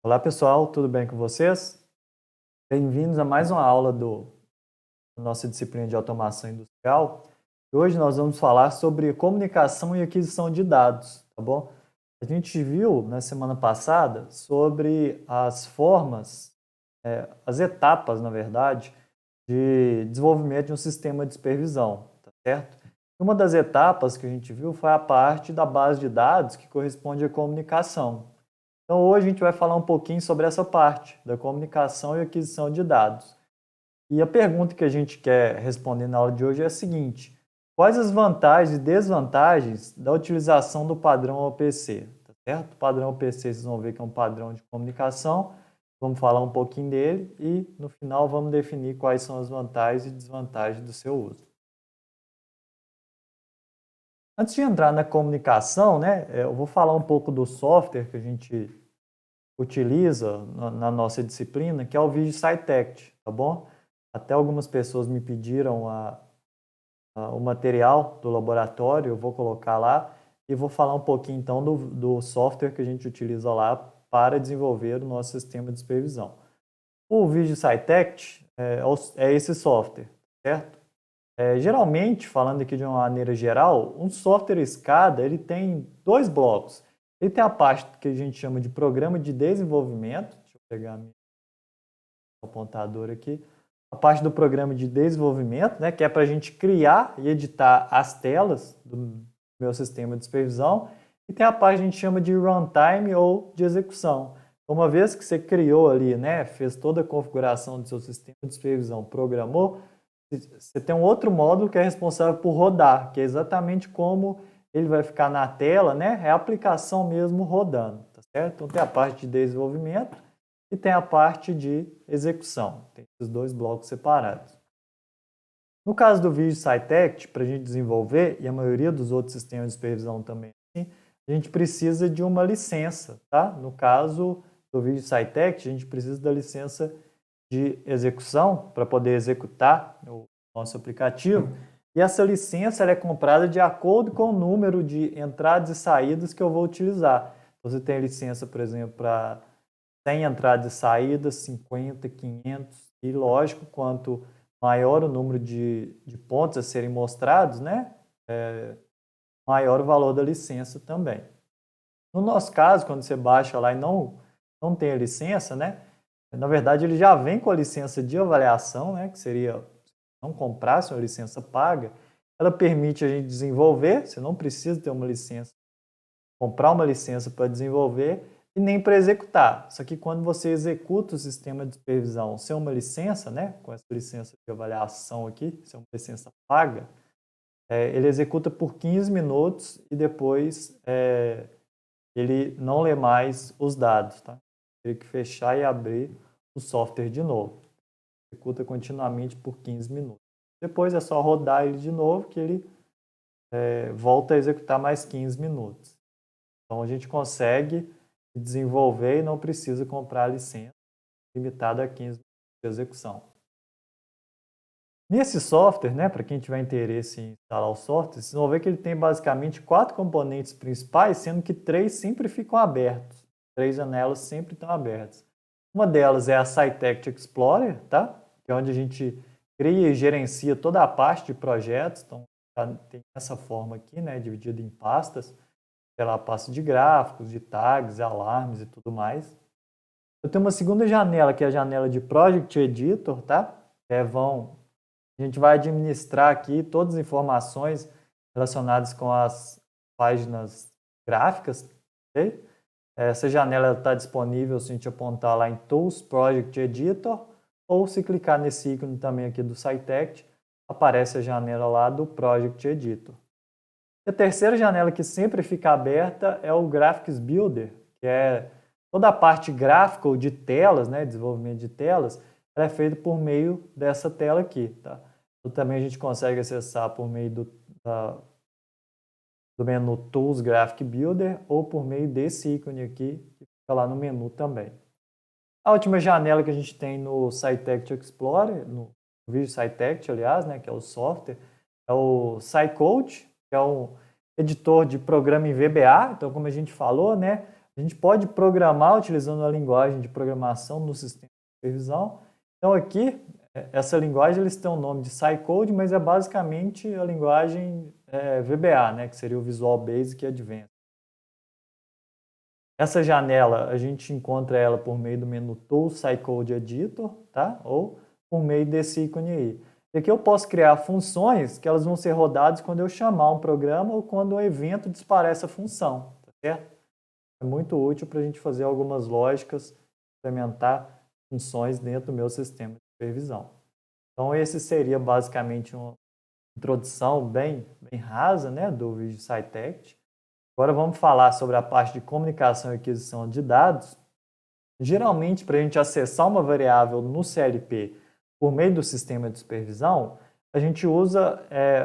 Olá pessoal, tudo bem com vocês? Bem-vindos a mais uma aula da nossa disciplina de automação industrial. Hoje nós vamos falar sobre comunicação e aquisição de dados, tá bom? A gente viu na semana passada sobre as formas, as etapas, na verdade, de desenvolvimento de um sistema de supervisão, tá certo? Uma das etapas que a gente viu foi a parte da base de dados que corresponde à comunicação. Então, hoje a gente vai falar um pouquinho sobre essa parte da comunicação e aquisição de dados. E a pergunta que a gente quer responder na aula de hoje é a seguinte: quais as vantagens e desvantagens da utilização do padrão OPC? Tá certo? O padrão OPC vocês vão ver que é um padrão de comunicação. Vamos falar um pouquinho dele e, no final, vamos definir quais são as vantagens e desvantagens do seu uso. Antes de entrar na comunicação, né, eu vou falar um pouco do software que a gente utiliza na nossa disciplina, que é o Vídeo SciTech, tá bom? Até algumas pessoas me pediram o material do laboratório, eu vou colocar lá e vou falar um pouquinho então do software que a gente utiliza lá para desenvolver o nosso sistema de supervisão. O Vídeo SciTech é esse software, certo? Geralmente, falando aqui de uma maneira geral, um software SCADA ele tem dois blocos. Ele tem a parte que a gente chama de programa de desenvolvimento. Deixa eu pegar meu apontador aqui. A parte do programa de desenvolvimento, né, que é para a gente criar e editar as telas do meu sistema de supervisão. E tem a parte que a gente chama de runtime ou de execução. Uma vez que você criou ali, né, fez toda a configuração do seu sistema de supervisão, programou, você tem um outro módulo que é responsável por rodar, que é exatamente como ele vai ficar na tela, né? É a aplicação mesmo rodando, tá certo? Então tem a parte de desenvolvimento e tem a parte de execução. Tem esses dois blocos separados. No caso do Vídeo SciTech, para a gente desenvolver, e a maioria dos outros sistemas de supervisão também, a gente precisa de uma licença, tá? No caso do Vídeo SciTech, a gente precisa da licença de execução para poder executar o nosso aplicativo. E essa licença ela é comprada de acordo com o número de entradas e saídas que eu vou utilizar. Você tem licença, por exemplo, para 100 entradas e saídas, 50, 500, e lógico, quanto maior o número de pontos a serem mostrados, né? Maior o valor da licença também. No nosso caso, quando você baixa lá e não tem a licença, né? Na verdade, ele já vem com a licença de avaliação, né, que seria, se não comprasse uma licença paga, ela permite a gente desenvolver, você não precisa ter uma licença, comprar uma licença para desenvolver e nem para executar. Só que quando você executa o sistema de supervisão sem uma licença, né, com essa licença de avaliação aqui, se é uma licença paga, ele executa por 15 minutos e depois ele não lê mais os dados, tá? Tem que fechar e abrir o software de novo. Executa continuamente por 15 minutos. Depois é só rodar ele de novo que ele volta a executar mais 15 minutos. Então a gente consegue desenvolver e não precisa comprar a licença limitada a 15 minutos de execução. Nesse software, né, para quem tiver interesse em instalar o software, vocês vão ver que ele tem basicamente 4 componentes principais, sendo que 3 sempre ficam abertos. 3 janelas sempre estão abertas. Uma delas é a SciTech Explorer, tá? Que é onde a gente cria e gerencia toda a parte de projetos. Então, tem essa forma aqui, né, dividida em pastas, pela pasta de gráficos, de tags, alarmes e tudo mais. Eu tenho uma segunda janela, que é a janela de Project Editor, tá? A gente vai administrar aqui todas as informações relacionadas com as páginas gráficas, ok? Essa janela está disponível se a gente apontar lá em Tools Project Editor ou se clicar nesse ícone também aqui do SciTech, aparece a janela lá do Project Editor. E a terceira janela que sempre fica aberta é o Graphics Builder, que é toda a parte gráfica ou de telas, né, desenvolvimento de telas, ela é feita por meio dessa tela aqui, tá? Então, também a gente consegue acessar por meio do menu Tools Graphic Builder ou por meio desse ícone aqui, que fica lá no menu também. A última janela que a gente tem no SciTech Explorer, no Vídeo SciTech, aliás, né, que é o software, é o SciCode, que é um editor de programa em VBA. Então, como a gente falou, né, A gente pode programar utilizando a linguagem de programação no sistema de supervisão. Então aqui, essa linguagem eles têm o nome de Cycode, mas é basicamente a linguagem VBA, né, que seria o Visual Basic Advanced. Essa janela, a gente encontra ela por meio do menu Tools Cycode Editor, tá? Ou por meio desse ícone aí. E aqui eu posso criar funções que elas vão ser rodadas quando eu chamar um programa ou quando um evento dispara essa função, tá certo? É muito útil para a gente fazer algumas lógicas, implementar funções dentro do meu sistema de supervisão. Então, esse seria basicamente uma introdução bem rasa, né, do Visual Cytect. Agora vamos falar sobre a parte de comunicação e aquisição de dados. Geralmente, para a gente acessar uma variável no CLP por meio do sistema de supervisão, a gente usa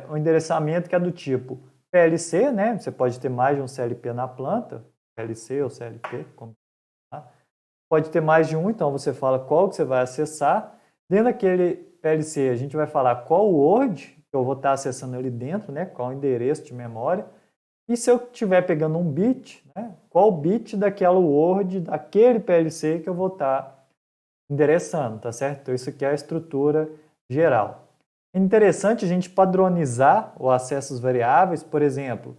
um endereçamento que é do tipo PLC, né? Você pode ter mais de um CLP na planta, PLC ou CLP, como tá? Pode ter mais de um, então você fala qual que você vai acessar. Dentro daquele PLC, a gente vai falar qual Word que eu vou estar acessando ali dentro, né? Qual o endereço de memória. E se eu estiver pegando um bit, né? Qual bit daquela Word, daquele PLC que eu vou estar endereçando, tá certo? Então isso aqui é a estrutura geral. É interessante a gente padronizar o acesso às variáveis, por exemplo,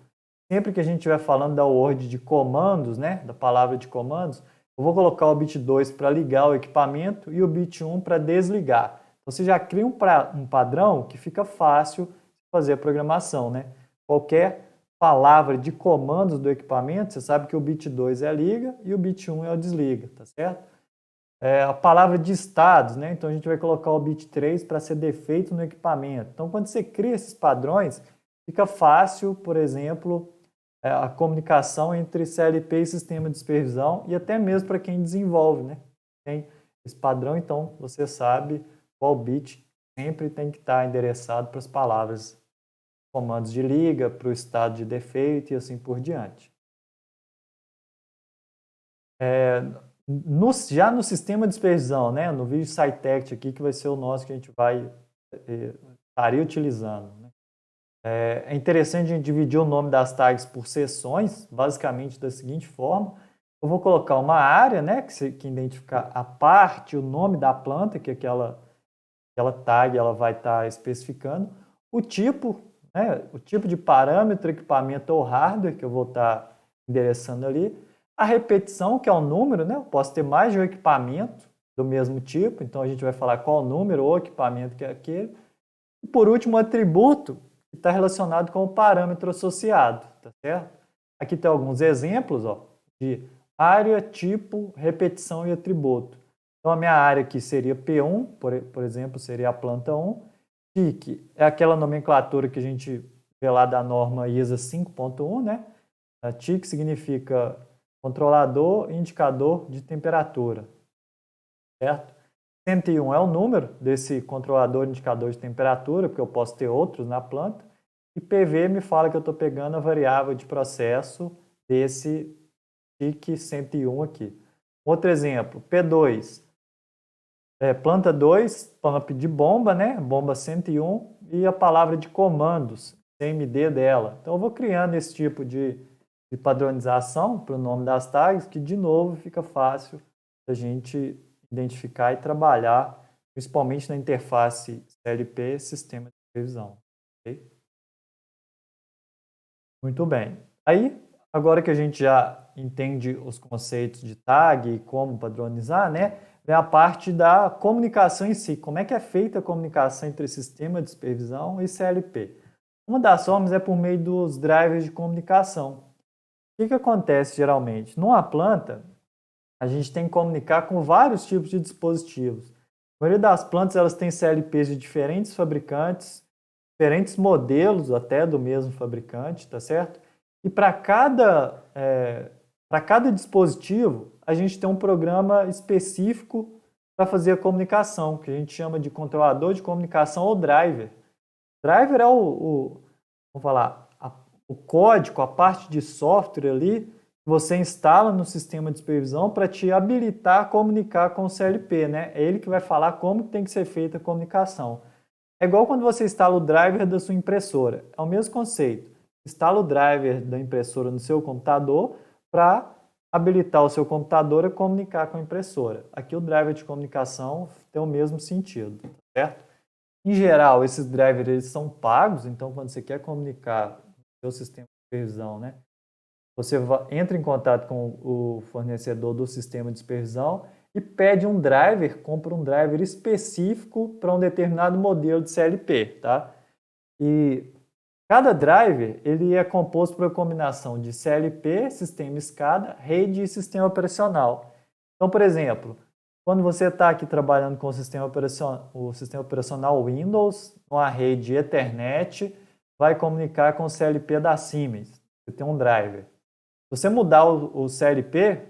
sempre que a gente estiver falando da Word de comandos, né? Da palavra de comandos, eu vou colocar o bit 2 para ligar o equipamento e o bit 1 para desligar. Então, você já cria um padrão que fica fácil de fazer a programação, né? Qualquer palavra de comandos do equipamento, você sabe que o bit 2 é a liga e o bit 1 é o desliga, tá certo? A palavra de estados, né? Então a gente vai colocar o bit 3 para ser defeito no equipamento. Então, quando você cria esses padrões, fica fácil, por exemplo, a comunicação entre CLP e sistema de supervisão e até mesmo para quem desenvolve, né? Tem esse padrão, então você sabe qual bit sempre tem que estar endereçado para as palavras, comandos de liga, para o estado de defeito e assim por diante. Já no sistema de supervisão, né, no Visual Cytect aqui, que vai ser o nosso que a gente vai estaria utilizando, né? É interessante a gente dividir o nome das tags por seções, basicamente da seguinte forma. Eu vou colocar uma área, né, que identifica a parte, o nome da planta, que aquela tag ela vai estar especificando. O tipo, né, o tipo de parâmetro, equipamento ou hardware que eu vou estar endereçando ali. A repetição, que é o número, né? Eu posso ter mais de um equipamento do mesmo tipo, então a gente vai falar qual o número ou equipamento que é aquele. E por último, o atributo, que está relacionado com o parâmetro associado, tá certo? Aqui tem alguns exemplos, ó, de área, tipo, repetição e atributo. Então a minha área aqui seria P1, por exemplo, seria a planta 1. TIC é aquela nomenclatura que a gente vê lá da norma ISA 5.1, né? A TIC significa controlador e indicador de temperatura, certo? 101 é o número desse controlador e indicador de temperatura, porque eu posso ter outros na planta. E PV me fala que eu estou pegando a variável de processo desse TIC 101 aqui. Outro exemplo, P2. Planta 2, pump de bomba, né? Bomba 101, e a palavra de comandos, CMD dela. Então eu vou criando esse tipo de padronização para o nome das tags, que de novo fica fácil a gente identificar e trabalhar, principalmente na interface CLP, sistema de supervisão. Okay? Muito bem. Aí, agora que a gente já entende os conceitos de tag e como padronizar, né, vem a parte da comunicação em si. Como é que é feita a comunicação entre sistema de supervisão e CLP? Uma das formas é por meio dos drivers de comunicação. O que acontece geralmente? Numa planta, a gente tem que comunicar com vários tipos de dispositivos. A maioria das plantas elas têm CLPs de diferentes fabricantes, diferentes modelos até do mesmo fabricante, tá certo? E para cada dispositivo, a gente tem um programa específico para fazer a comunicação, que a gente chama de controlador de comunicação ou driver. Driver é vamos falar, o código, a parte de software ali, que você instala no sistema de supervisão para te habilitar a comunicar com o CLP, né? É ele que vai falar como tem que ser feita a comunicação. É igual quando você instala o driver da sua impressora. É o mesmo conceito. Instala o driver da impressora no seu computador para habilitar o seu computador a comunicar com a impressora. Aqui o driver de comunicação tem o mesmo sentido, certo? Em geral, esses drivers eles são pagos, então quando você quer comunicar com o seu sistema de supervisão, né, você entra em contato com o fornecedor do sistema de supervisão e pede um driver, compra um driver específico para um determinado modelo de CLP, tá? E cada driver ele é composto por uma combinação de CLP, sistema SCADA, rede e sistema operacional. Então, por exemplo, quando você está aqui trabalhando com o sistema operacional Windows, uma rede Ethernet, vai comunicar com o CLP da Siemens. Você tem um driver. Se você mudar o CLP,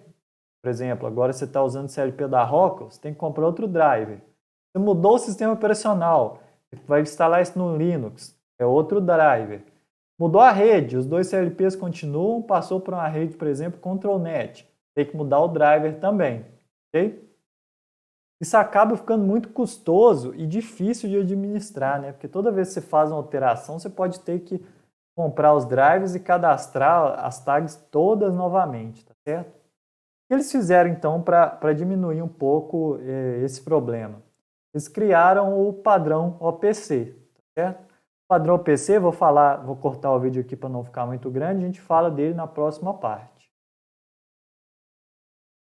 por exemplo, agora você está usando o CLP da Rockwell, você tem que comprar outro driver. Você mudou o sistema operacional, vai instalar isso no Linux, é outro driver. Mudou a rede, os dois CLPs continuam, passou para uma rede, por exemplo, ControlNet. Tem que mudar o driver também, ok? Isso acaba ficando muito custoso e difícil de administrar, né? Porque toda vez que você faz uma alteração, você pode ter que comprar os drivers e cadastrar as tags todas novamente, tá certo? O que eles fizeram então para diminuir um pouco esse problema? Eles criaram o padrão OPC, tá certo? O padrão OPC, vou cortar o vídeo aqui para não ficar muito grande, a gente fala dele na próxima parte.